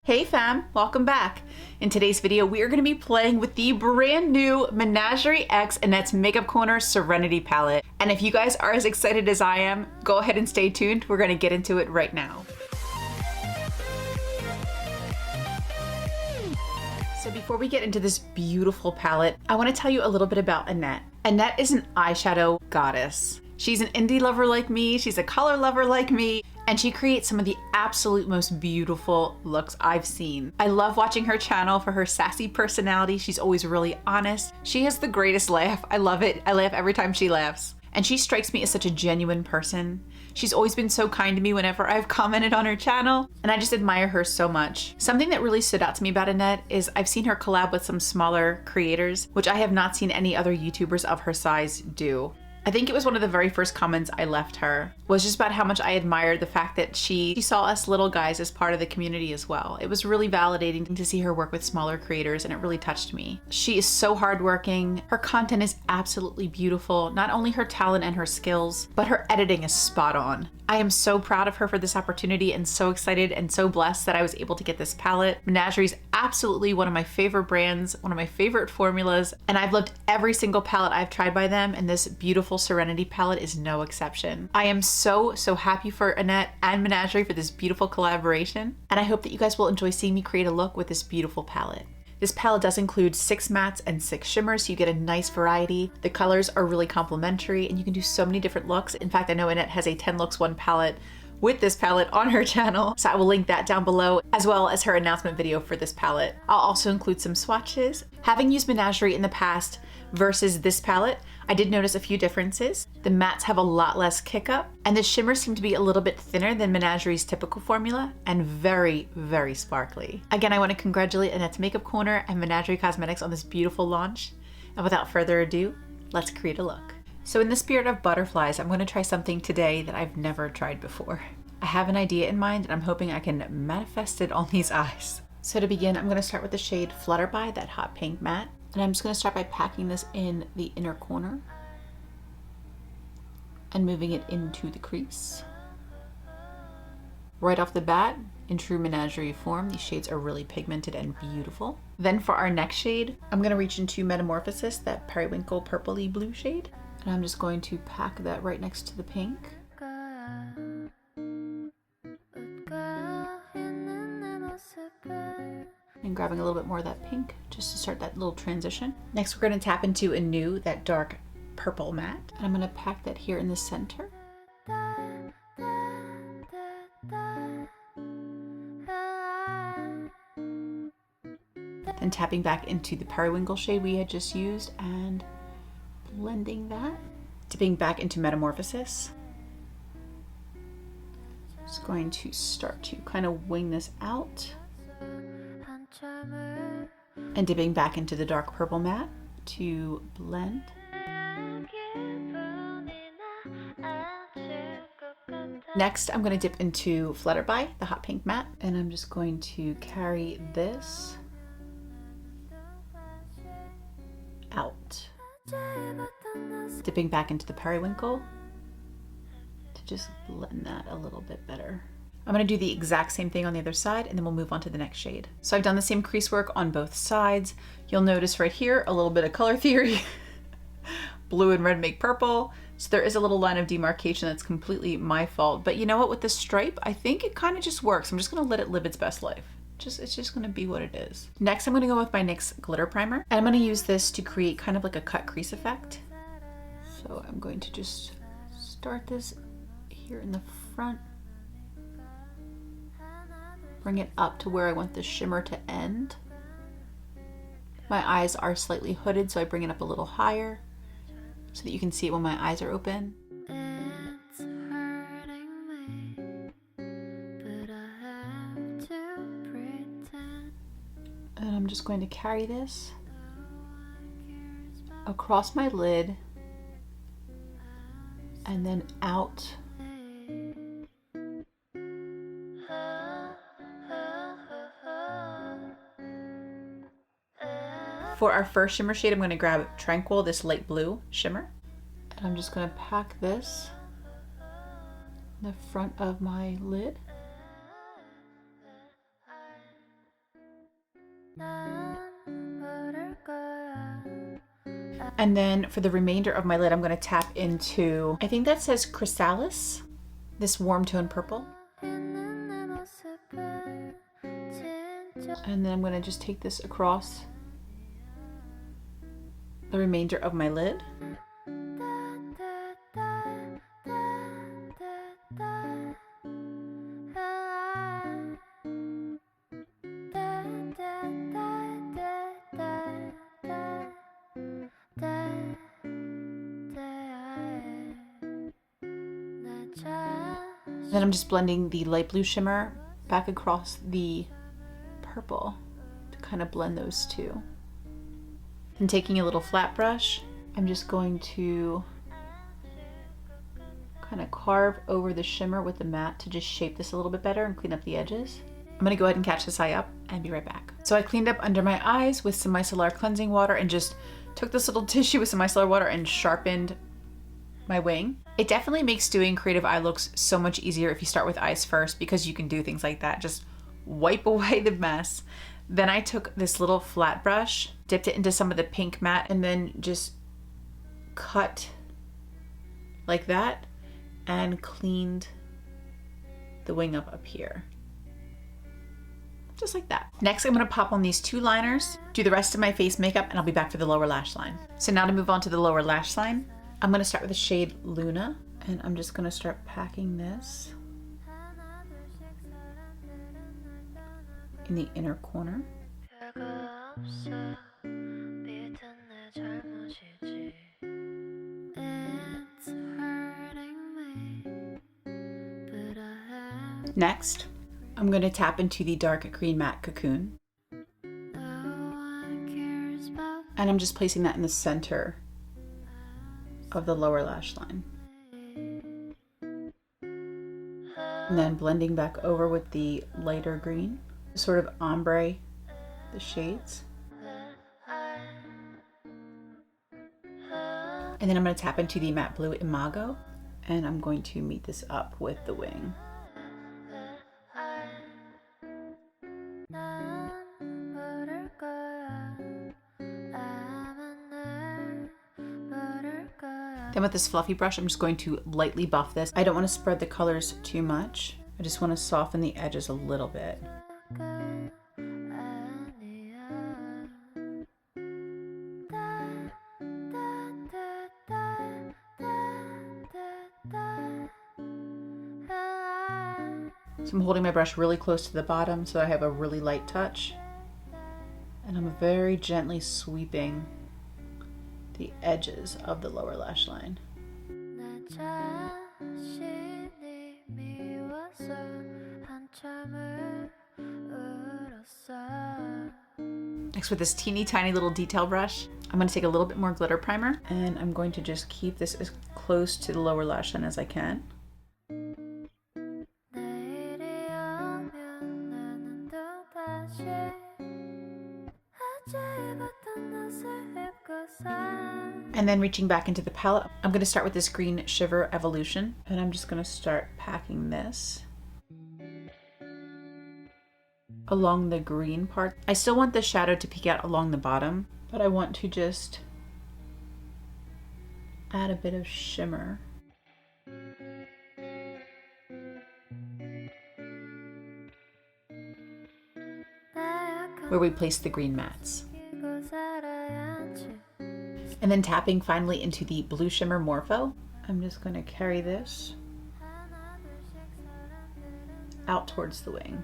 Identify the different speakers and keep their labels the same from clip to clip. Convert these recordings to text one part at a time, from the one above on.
Speaker 1: Hey fam, welcome back. In today's video, we are going to be playing with the brand new Menagerie X Annette's Makeup Corner Serenity palette. And if you guys are as excited as I am, go ahead and stay tuned. We're going to get into it right now. So before we get into this beautiful palette, I want to tell you a little bit about Annette. Annette is an eyeshadow goddess. She's an indie lover like me, she's a color lover like me, and she creates some of the absolute most beautiful looks I've seen. I love watching her channel for her sassy personality. She's always really honest. She has the greatest laugh. I love it. I laugh every time she laughs. And she strikes me as such a genuine person. She's always been so kind to me whenever I've commented on her channel, and I just admire her so much. Something that really stood out to me about Annette is I've seen her collab with some smaller creators, which I have not seen any other YouTubers of her size do. I think it was one of the very first comments I left her was just about how much I admired the fact that she saw us little guys as part of the community as well. It was really validating to see her work with smaller creators, and it really touched me. She is so hardworking. Her content is absolutely beautiful. Not only her talent and her skills, but her editing is spot on. I am so proud of her for this opportunity and so excited and so blessed that I was able to get this palette. Menagerie is absolutely one of my favorite brands, one of my favorite formulas, and I've loved every single palette I've tried by them, and this beautiful Serenity palette is no exception. I am so happy for Annette and Menagerie for this beautiful collaboration, and I hope that you guys will enjoy seeing me create a look with this beautiful palette. This palette does include 6 mattes and 6 shimmers, so you get a nice variety. The colors are really complementary and you can do so many different looks. In fact, I know Annette has a 10 looks 1 palette with this palette on her channel, so I will link that down below, as well as her announcement video for this palette. I'll also include some swatches. Having used Menagerie in the past versus this palette, I did notice a few differences. The mattes have a lot less kick up, and the shimmers seem to be a little bit thinner than Menagerie's typical formula, and very sparkly. Again, I want to congratulate Annette's Makeup Corner and Menagerie Cosmetics on this beautiful launch. And without further ado, let's create a look. So in the spirit of butterflies, I'm going to try something today that I've never tried before. I have an idea in mind and I'm hoping I can manifest it on these eyes. So to begin, I'm going to start with the shade Flutterby, that hot pink matte. And I'm just going to start by packing this in the inner corner and moving it into the crease. Right off the bat, in true Menagerie form, these shades are really pigmented and beautiful. Then for our next shade, I'm going to reach into Metamorphosis, that periwinkle purpley blue shade. And I'm just going to pack that right next to the pink. And grabbing a little bit more of that pink just to start that little transition. Next, we're going to tap into Anew, that dark purple matte. And I'm going to pack that here in the center. Then tapping back into the periwinkle shade we had just used and blending that. Dipping back into Metamorphosis. Just going to start to kind of wing this out. And dipping back into the dark purple matte to blend. Next, I'm going to dip into Flutterby, the hot pink matte, and I'm just going to carry this out. Dipping back into the periwinkle to just blend that a little bit better. I'm going to do the exact same thing on the other side, and then we'll move on to the next shade. So I've done the same crease work on both sides. You'll notice right here a little bit of color theory. Blue and red make purple. So there is a little line of demarcation that's completely my fault. But you know what, with this stripe, I think it kind of just works. I'm just going to let it live its best life. It's just going to be what it is. Next, I'm going to go with my NYX glitter primer. And I'm going to use this to create kind of like a cut crease effect. So I'm going to just start this here in the front. Bring it up to where I want the shimmer to end. My eyes are slightly hooded, so I bring it up a little higher so that you can see it when my eyes are open.
Speaker 2: It's hurting me, but I have to pretend.
Speaker 1: And I'm just going to carry this across my lid and then out. For our first shimmer shade, I'm going to grab Tranquil, this light blue shimmer. And I'm just going to pack this in the front of my lid. And then for the remainder of my lid, I'm going to tap into, I think that says Chrysalis, this warm tone purple. And then I'm going to just take this across the remainder of my lid. Then I'm just blending the light blue shimmer back across the purple to kind of blend those two. And taking a little flat brush, I'm just going to kind of carve over the shimmer with the matte to just shape this a little bit better and clean up the edges. I'm gonna go ahead and catch this eye up and be right back. So I cleaned up under my eyes with some micellar cleansing water and just took this little tissue with some micellar water and sharpened my wing. It definitely makes doing creative eye looks so much easier if you start with eyes first, because you can do things like that. Just wipe away the mess. Then I took this little flat brush, dipped it into some of the pink matte, and then just cut like that and cleaned the wing up here. Just like that. Next, I'm gonna pop on these two liners, do the rest of my face makeup, and I'll be back for the lower lash line. So now to move on to the lower lash line, I'm gonna start with the shade Luna, and I'm just gonna start packing this in the inner corner. Next, I'm going to tap into the dark green matte Cocoon. And I'm just placing that in the center of the lower lash line. And then blending back over with the lighter green, sort of ombre the shades. And then I'm going to tap into the matte blue Imago, and I'm going to meet this up with the wing. Then with this fluffy brush, I'm just going to lightly buff this. I don't want to spread the colors too much. I just want to soften the edges a little bit. So I'm holding my brush really close to the bottom so I have a really light touch. And I'm very gently sweeping the edges of the lower lash line. Next, with this teeny tiny little detail brush, I'm going to take a little bit more glitter primer, and I'm going to just keep this as close to the lower lash line as I can. And then reaching back into the palette, I'm going to start with this green Shiver Evolution, and I'm just going to start packing this along the green part. I still want the shadow to peek out along the bottom, but I want to just add a bit of shimmer. Where we place the green mats. And then tapping finally into the blue shimmer Morpho, I'm just going to carry this out towards the wing,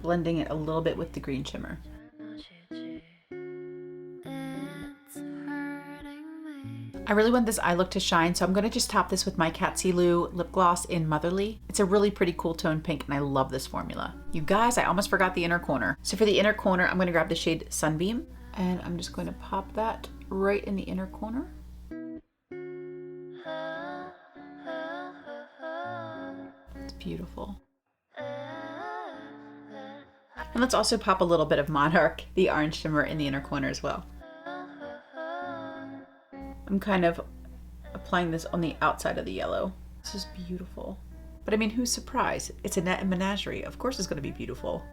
Speaker 1: blending it a little bit with the green shimmer. I really want this eye look to shine, so I'm going to just top this with my Kat Lu lip gloss in Motherly. It's a really pretty cool tone pink, and I love this formula. You guys, I almost forgot the inner corner. So for the inner corner, I'm going to grab the shade Sunbeam, and I'm just going to pop that right in the inner corner. It's beautiful. And let's also pop a little bit of Monarch, the orange shimmer, in the inner corner as well. I'm kind of applying this on the outside of the yellow. This is beautiful. But I mean, who's surprised? It's Annette and Menagerie. Of course it's going to be beautiful.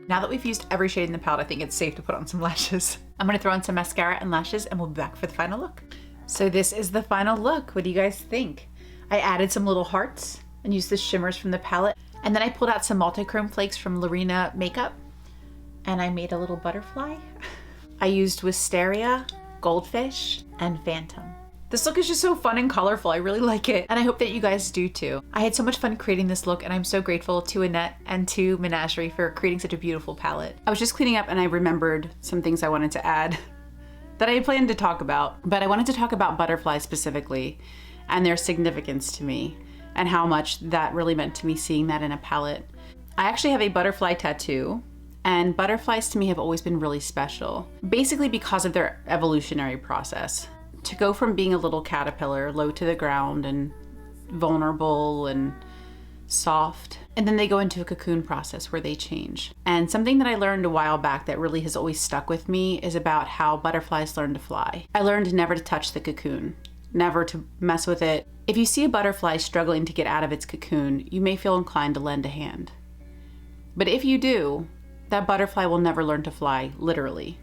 Speaker 1: Now that we've used every shade in the palette, I think it's safe to put on some lashes. I'm gonna throw on some mascara and lashes and we'll be back for the final look. So this is the final look. What do you guys think? I added some little hearts and used the shimmers from the palette. And then I pulled out some multi-chrome flakes from Lorena Makeup and I made a little butterfly. I used Wisteria, Goldfish, and Phantom. This look is just so fun and colorful. I really like it. And I hope that you guys do too. I had so much fun creating this look and I'm so grateful to Annette and to Menagerie for creating such a beautiful palette. I was just cleaning up and I remembered some things I wanted to add that I had planned to talk about, but I wanted to talk about butterflies specifically and their significance to me and how much that really meant to me seeing that in a palette. I actually have a butterfly tattoo, and butterflies to me have always been really special, basically because of their evolutionary process. To go from being a little caterpillar, low to the ground and vulnerable and soft, and then they go into a cocoon process where they change. And something that I learned a while back that really has always stuck with me is about how butterflies learn to fly. I learned never to touch the cocoon, never to mess with it. If you see a butterfly struggling to get out of its cocoon, you may feel inclined to lend a hand. But if you do, that butterfly will never learn to fly, literally.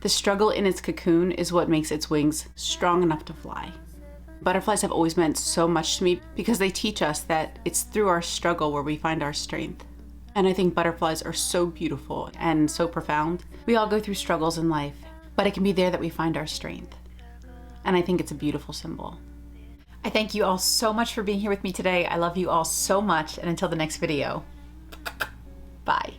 Speaker 1: The struggle in its cocoon is what makes its wings strong enough to fly. Butterflies have always meant so much to me because they teach us that it's through our struggle where we find our strength. And I think butterflies are so beautiful and so profound. We all go through struggles in life, but it can be there that we find our strength. And I think it's a beautiful symbol. I thank you all so much for being here with me today. I love you all so much, and until the next video, bye.